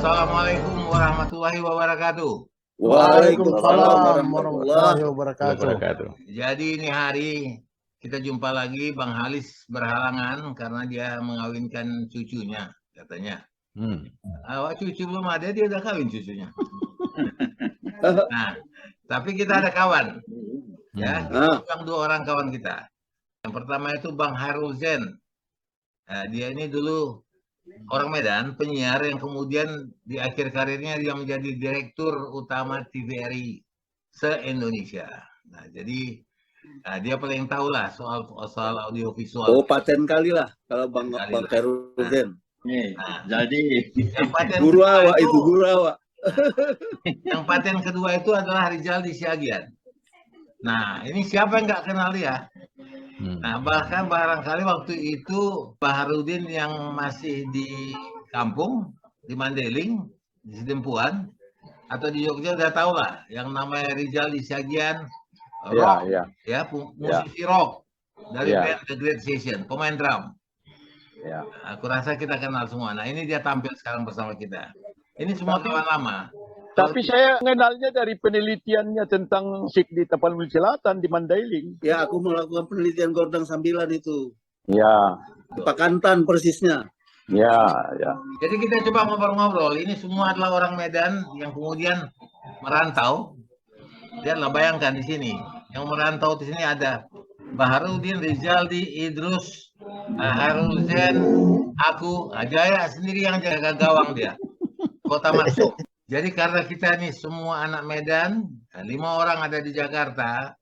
Assalamualaikum warahmatullahi wabarakatuh. Waalaikumsalam warahmatullahi wabarakatuh. Jadi ini hari kita jumpa lagi Bang Halis berhalangan karena dia mengawinkan cucunya katanya. Awak cucu belum ada, dia udah kawin cucunya. Nah, tapi kita ada kawan. Ya, kita dua orang kawan kita. Yang pertama itu Bang Hairul Zain. Nah, dia ini dulu orang Medan, penyiar yang kemudian di akhir karirnya dia menjadi direktur utama TVRI se-Indonesia. Nah, jadi dia paling tahu lah soal audiovisual. Oh, paten kali lah kalau Bang Hairul Zain. Jadi yang paten guru awak itu guru awak. Yang paten kedua itu adalah Rizal Siagian. Nah, ini siapa yang nggak kenal dia? Nah, bahkan barangkali waktu itu Baharudin yang masih di kampung, di Mandailing, di Sedempuan, atau di Jogja udah tahu lah, yang namanya Rizal Siagian, rock, musisi rock dari band The Great Session, pemain drum. Aku rasa kita kenal semua. Nah, ini dia tampil sekarang bersama kita. Ini semua kawan lama. Tapi saya mengenalnya dari penelitiannya tentang sik di Tapanuli Selatan di Mandailing. Ya, aku melakukan penelitian Gordang Sambilan itu. Ya. Di Pakantan persisnya. Ya. Jadi kita coba ngobrol-ngobrol. Ini semua adalah orang Medan yang kemudian merantau. Lihatlah, bayangkan di sini. Yang merantau di sini ada Baharudin, Rizaldi, Idrus, Hairul Zain, aku, Jaya sendiri yang jaga gawang dia. Kota masuk. Jadi karena kita nih semua anak Medan, 5 orang ada di Jakarta,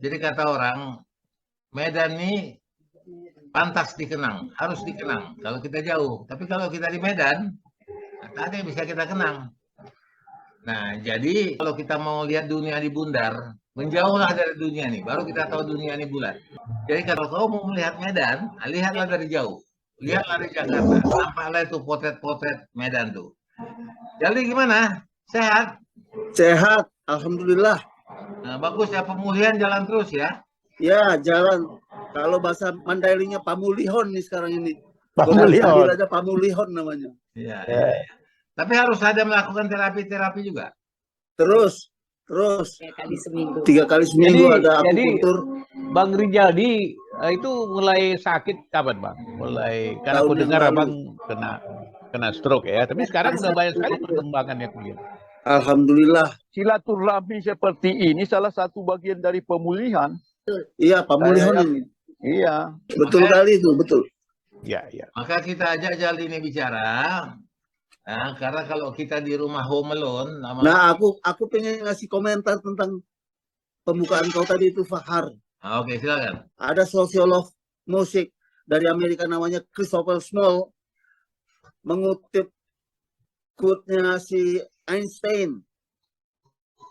jadi kata orang, Medan nih pantas dikenang, harus dikenang kalau kita jauh. Tapi kalau kita di Medan, tak ada yang bisa kita kenang. Nah, jadi kalau kita mau lihat dunia di bundar, menjauhlah dari dunia nih, baru kita tahu dunia ini bulat. Jadi kalau kau mau melihat Medan, lihatlah dari jauh. Lihatlah dari Jakarta, nampaklah itu potret-potret Medan tuh. Jadi gimana? Sehat? Sehat, alhamdulillah. Nah, bagus ya, pemulihan jalan terus ya? Ya, jalan. Kalau bahasa Mandailingnya pamulihon nih sekarang ini. Pamulihon. Aja pamulihon namanya. Iya. Tapi harus ada melakukan terapi juga. Terus 3 kali seminggu ada akupuntur. Bang Rizaldi itu mulai sakit kapan Bang? Mulai karena aku dengar Abang kena stroke ya, tapi sekarang udah banyak sekali perkembangannya kuliah. Alhamdulillah. Silaturahmi seperti ini salah satu bagian dari pemulihan. Iya, pemulihan ini. Iya. Betul kali itu, betul. Iya. Maka kita ajak Jaldi ini bicara. Nah, karena kalau kita di rumah home alone, nah aku pengen ngasih komentar tentang pembukaan kau tadi itu, Fahar. Oke, silakan. Ada sosiolog musik dari Amerika namanya Christopher Small mengutip quote-nya si Einstein.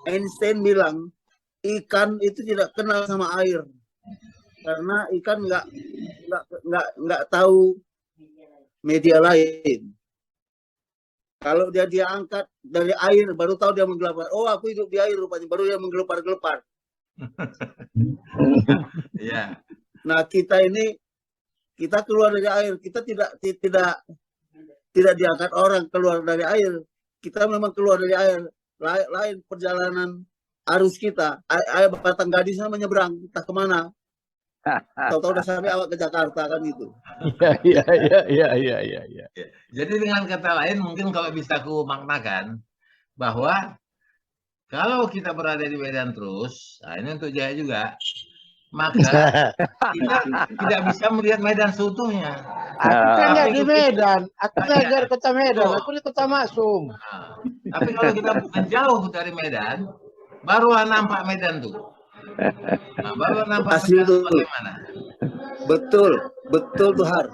Einstein bilang ikan itu tidak kenal sama air karena ikan nggak tahu media lain. Kalau dia angkat dari air, baru tahu dia menggelepar. Oh, aku hidup di air rupanya. Baru dia menggelepar-gelepar. Iya. Nah, kita keluar dari air. Kita tidak diangkat orang keluar dari air. Kita memang keluar dari air. Lain perjalanan arus kita. Air batang gadisnya menyeberang. Entah kemana. Tahu-tahu udah sampai awak ke Jakarta kan gitu. Iya. Jadi dengan kata lain mungkin kalau bisa aku maknakan bahwa kalau kita berada di Medan terus, nah ini untuk Jaya juga, maka kita tidak bisa melihat Medan seutuhnya. Aku kan nggak di Medan, aku nggak dari kota Medan, aku di kota Maksum. Nah, tapi kalau kita menjauh dari Medan, barulah nampak Medan tuh. Nah, baru nampak asli itu bagaimana? Betul tuh Har.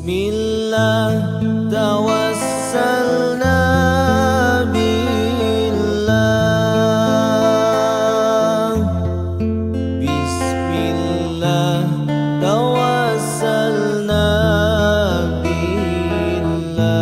Bismillah tawassalna billah. Bismillah tawassalna billah.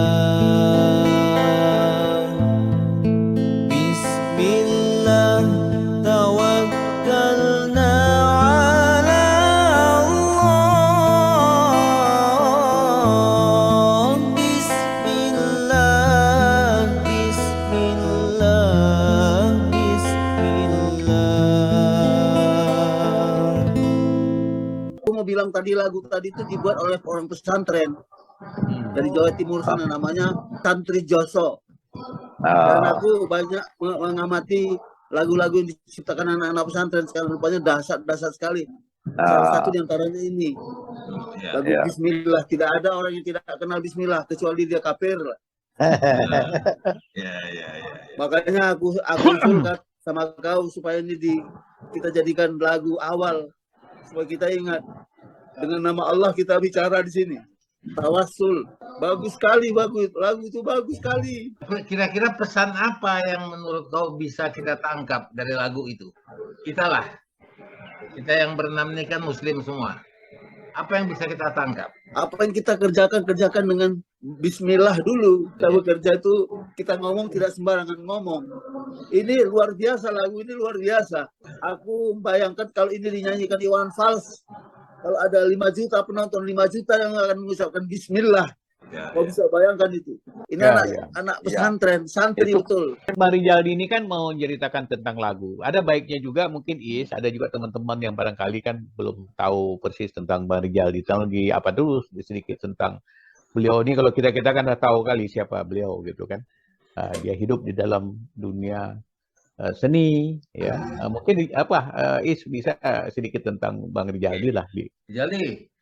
tadi lagu tadi itu dibuat oleh orang pesantren dari Jawa Timur sana, namanya Santri Joso. Dan aku banyak mengamati lagu-lagu yang diciptakan anak-anak pesantren sekarang, rupanya dahsyat sekali. Salah satu di antaranya ini lagu Bismillah. Tidak ada orang yang tidak kenal Bismillah kecuali dia kafir. Makanya aku usulkan sama kau supaya ini kita jadikan lagu awal supaya kita ingat dengan nama Allah kita bicara di sini. Tawassul, bagus sekali, lagu itu bagus sekali. Kira-kira pesan apa yang menurut kau bisa kita tangkap dari lagu itu? Kita yang berenam ini kan Muslim semua. Apa yang bisa kita tangkap? Apa yang kita kerjakan dengan Bismillah dulu. Kita bekerja itu kita ngomong tidak sembarangan ngomong. Ini luar biasa, lagu ini luar biasa. Aku bayangkan kalau ini dinyanyikan Iwan Fals, kalau ada 5 juta penonton, 5 juta yang akan mengucapkan Bismillah. Kau bisa bayangkan itu. Ini anak pesantren, santri betul. Bang Rizaldi ini kan mau menceritakan tentang lagu. Ada baiknya juga mungkin ada juga teman-teman yang barangkali kan belum tahu persis tentang Bang Rizaldi. Lagi apa dulu sedikit tentang beliau ini. Kalau kita kan udah tahu kali siapa beliau gitu kan. Dia hidup di dalam dunia seni ya. Mungkin bisa sedikit tentang Bang Rizaldi lah. Jadi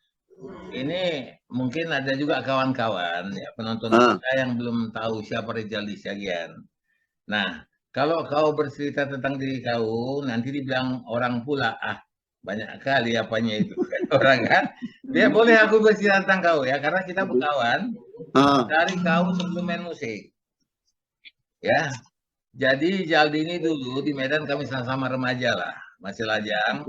ini mungkin ada juga kawan-kawan ya, penonton kita yang belum tahu siapa Rizaldi Siagian. Nah, kalau kau bercerita tentang diri kau, nanti dibilang orang pula, banyak kali apanya itu orang kan. Dia boleh aku bercerita tentang kau ya, karena kita berkawan dari kau sebelum main musik. Ya, jadi Jaldi ini dulu di Medan kami sama-sama remaja lah. Masih lajang.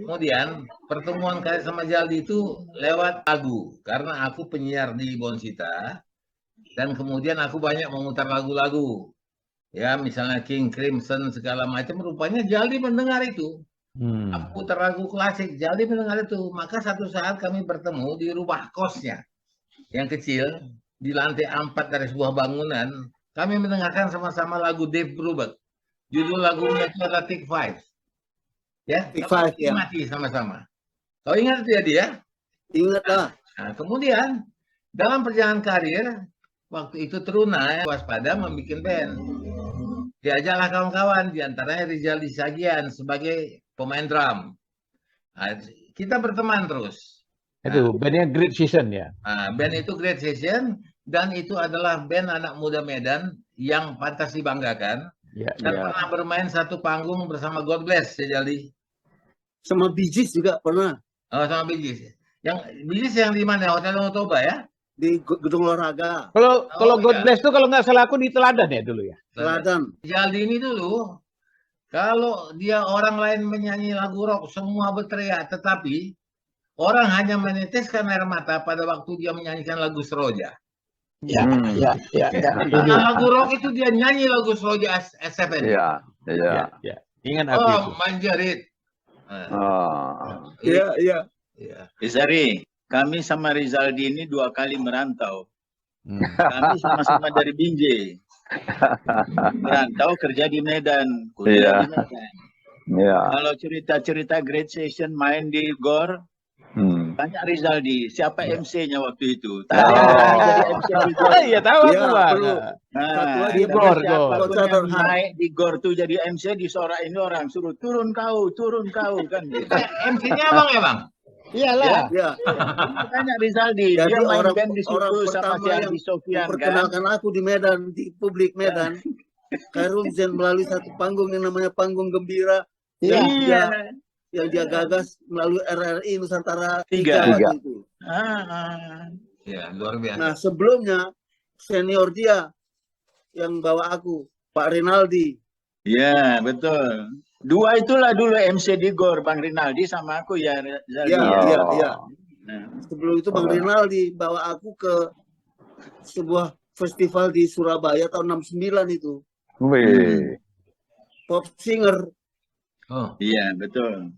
Kemudian pertemuan kali sama Jaldi itu lewat lagu. Karena aku penyiar di Bonsita. Dan kemudian aku banyak memutar lagu-lagu. Ya misalnya King Crimson segala macam. Rupanya Jaldi mendengar itu. Aku putar lagu klasik. Jaldi mendengar itu. Maka satu saat kami bertemu di rumah kosnya. Yang kecil. Di lantai 4 dari sebuah bangunan. Kami mendengarkan sama-sama lagu Dave Brubeck. Judul lagunya itu adalah Take 5. Ya, kita mati sama-sama. Kau ingat itu ya dia? Ingat lah. Nah, kemudian dalam perjalanan karir, waktu itu Teruna waspada membuat band. Diajaklah kawan-kawan, diantaranya Rizaldi Siagian sebagai pemain drum. Nah, kita berteman terus. Itu bandnya Great Season ya. Band itu Great Season dan itu adalah band anak muda Medan yang pantas dibanggakan. Dan pernah bermain satu panggung bersama God Bless ya Jaldi. Sama Bee Gees juga pernah. Oh, sama Bee Gees. Yang Bee Gees yang di mana? Hotel Toba ya? Di gedung olahraga. Kalau God Bless itu kalau nggak salah aku di Teladan ya dulu ya. Teladan. Jaldi ini dulu kalau dia orang lain menyanyi lagu rock semua berteriak, tetapi orang hanya meneteskan air mata pada waktu dia menyanyikan lagu Seroja. Ya. Lagu rock itu dia nyanyi lagu Seroja S7. Ya. Ingat aku itu. Manjarit. Iya. Isari, kami sama Rizaldi ini 2 kali merantau. Kami sama-sama dari Binjai. Merantau kerja di Medan, kuliah di Medan. Kalau cerita-cerita Great Session main di GOR, tanya Rizaldi, siapa MC-nya waktu itu? Tadi jadi MC di GOR. Iya tahu aku Bang. Di GOR. Naik di GOR tuh jadi MC, disorakin orang, suruh turun kau kan. MC-nya abang ya bang? Iyalah. Ya. Tanya Rizaldi, Jadi dia main orang band di situ sama si Ardi Sofian kan. Perkenalkan aku di Medan, di publik Medan. Khairul Zain melalui satu panggung yang namanya Panggung Gembira. Yang dia gagas melalui RRI Nusantara 3. Itu. Ya, luar biasa. Nah, sebelumnya senior dia yang bawa aku, Pak Rinaldi. Iya, betul. 2 itulah dulu MC di GOR, Bang Rinaldi sama aku ya. Iya. Sebelum itu Bang Rinaldi bawa aku ke sebuah festival di Surabaya tahun 69 itu. Pop singer. Oh. Iya, betul.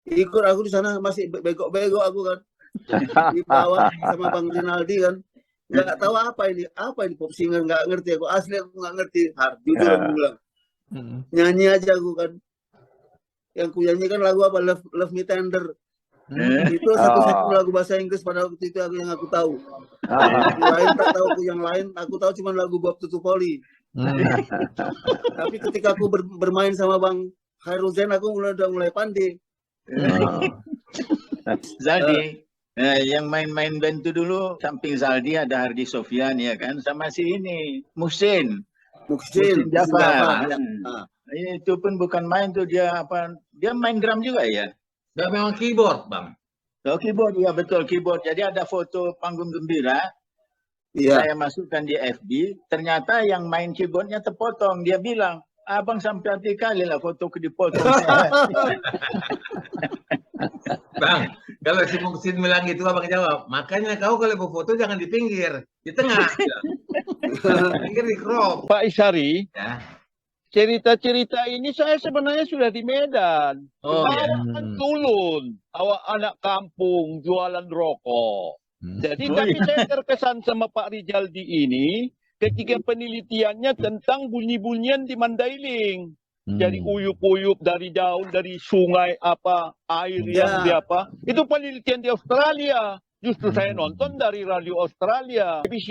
Ikut aku di sana masih bego-bego aku kan. Dibawa sama Bang Rinaldi kan. Nggak tahu apa ini pop singer, nggak ngerti aku, asli aku nggak ngerti. Jujur aku bilang. Nyanyi aja aku kan. Yang ku nyanyi kan lagu apa, Love Me Tender. Itu satu-satunya lagu bahasa Inggris pada waktu itu yang aku tahu. Yang lain aku tahu cuma lagu Bob Tutupoli. Tapi ketika aku bermain sama Bang Khairul Zain, aku udah mulai pandai. Zaldi, yang main-main band itu dulu samping Zaldi ada Hardi Sofyan ya kan, sama si ini Muhsin Jafar. Itu pun bukan main tuh, dia main drum juga ya. Dan memang keyboard, Bang. Oh, keyboard, ya betul keyboard. Jadi ada foto panggung gembira. Iya. Saya masukkan di FB, ternyata yang main keyboardnya terpotong. Dia bilang, abang sampai hati kali lah fotoku dipotong. Bang, kalau si Muksin bilang gitu, abang jawab, makanya kau kalau mau foto jangan di pinggir, di tengah. Pinggir di crop. Pak Isyari, Ya. cerita-cerita ini saya sebenarnya sudah di Medan. Oh, Awak ya. kan Tulun, awak anak kampung jualan rokok. Jadi tapi saya terkesan sama Pak Rizaldi ini ketika penelitiannya tentang bunyi-bunyian di Mandailing. Jadi uyup-uyup dari daun, dari sungai air yang di itu penelitian di Australia. Justru saya nonton dari radio Australia, BBC.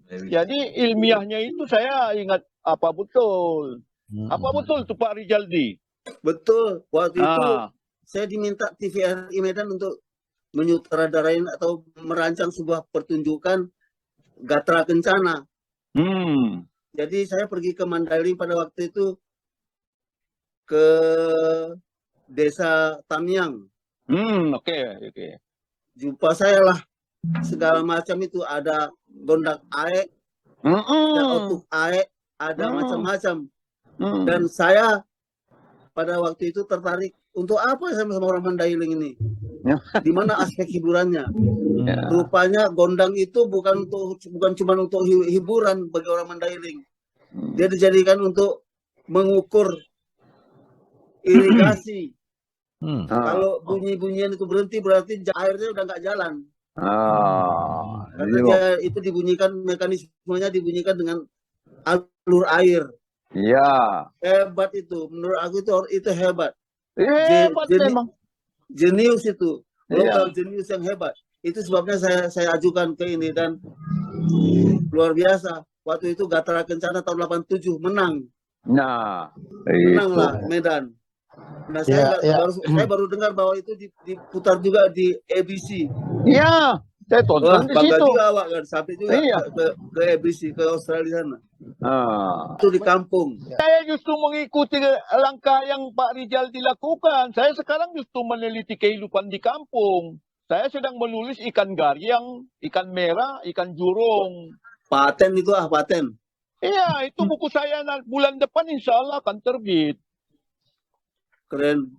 Jadi ilmiahnya itu saya ingat apa betul tuh Pak Rizaldi? Betul. Waktu itu saya diminta TVRI Medan untuk menyutradarain atau merancang sebuah pertunjukan Gatra Kencana. Jadi saya pergi ke Mandailing pada waktu itu, ke desa Tamiang. Oke. Jumpa saya lah segala macam itu, ada gondak aek, ada otuk aek, ada macam-macam. Dan saya pada waktu itu tertarik, untuk apa sama orang Mandailing ini? Di mana aspek hiburannya? Rupanya gondang itu bukan cuma untuk hiburan bagi orang Mandailing. Dia dijadikan untuk mengukur irigasi. Kalau bunyi-bunyian itu berhenti, berarti airnya udah nggak jalan. Karena dia itu dibunyikan, mekanismenya dibunyikan dengan alur air. Iya. Hebat itu, menurut aku itu hebat. Hebat memang. Jenius itu, lokal jenius yang hebat. Itu sebabnya saya ajukan ke ini, dan luar biasa. Waktu itu Gatra Kencana tahun 87 menang. Nah, menang lah Medan. Nah, saya baru dengar bahwa itu diputar juga di ABC. Iya, saya tonton di situ. Juga awak kan, sampai juga ke ABC, ke Australia sana. Itu di kampung. Saya justru mengikuti langkah yang Pak Rizaldi lakukan. Saya sekarang justru meneliti kehidupan di kampung. Saya sedang menulis ikan garyang, ikan merah, ikan jurung. Paten itu paten. Iya, itu buku saya bulan depan insya Allah akan terbit. Keren.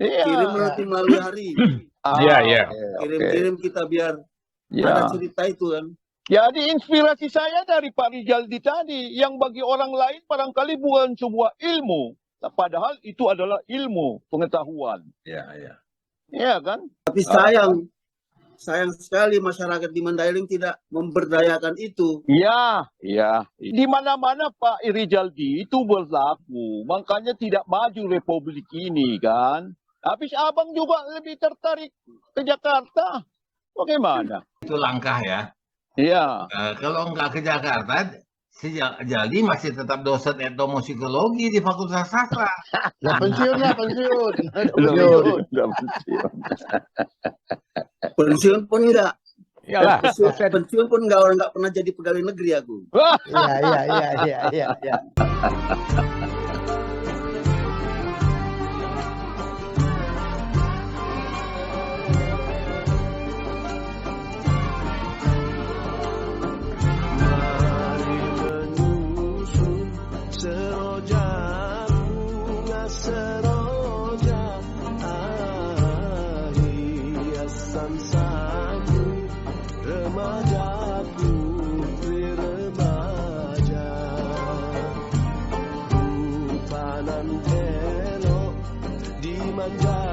Iya. Kirim nanti melalui hari. Iya. Kirim kita biar ada cerita itu kan. Jadi inspirasi saya dari Pak Rizaldi tadi, yang bagi orang lain barangkali bukan sebuah ilmu, padahal itu adalah ilmu pengetahuan. Iya. Iya kan? Tapi sayang sekali masyarakat di Mandailing tidak memberdayakan itu. Iya. Di mana-mana Pak Rizaldi itu berlaku, makanya tidak maju Republik ini kan. Habis abang juga lebih tertarik ke Jakarta. Bagaimana? Itu langkah ya. Iya. Kalau enggak ke Jakarta, si Jaldi masih tetap dosen etnomusikologi di Fakultas Sastra. Ya pensiun. Pensiun pun enggak. Iyalah. Pensiun pun enggak, orang enggak pernah jadi pegawai negeri aku. Iya. Manja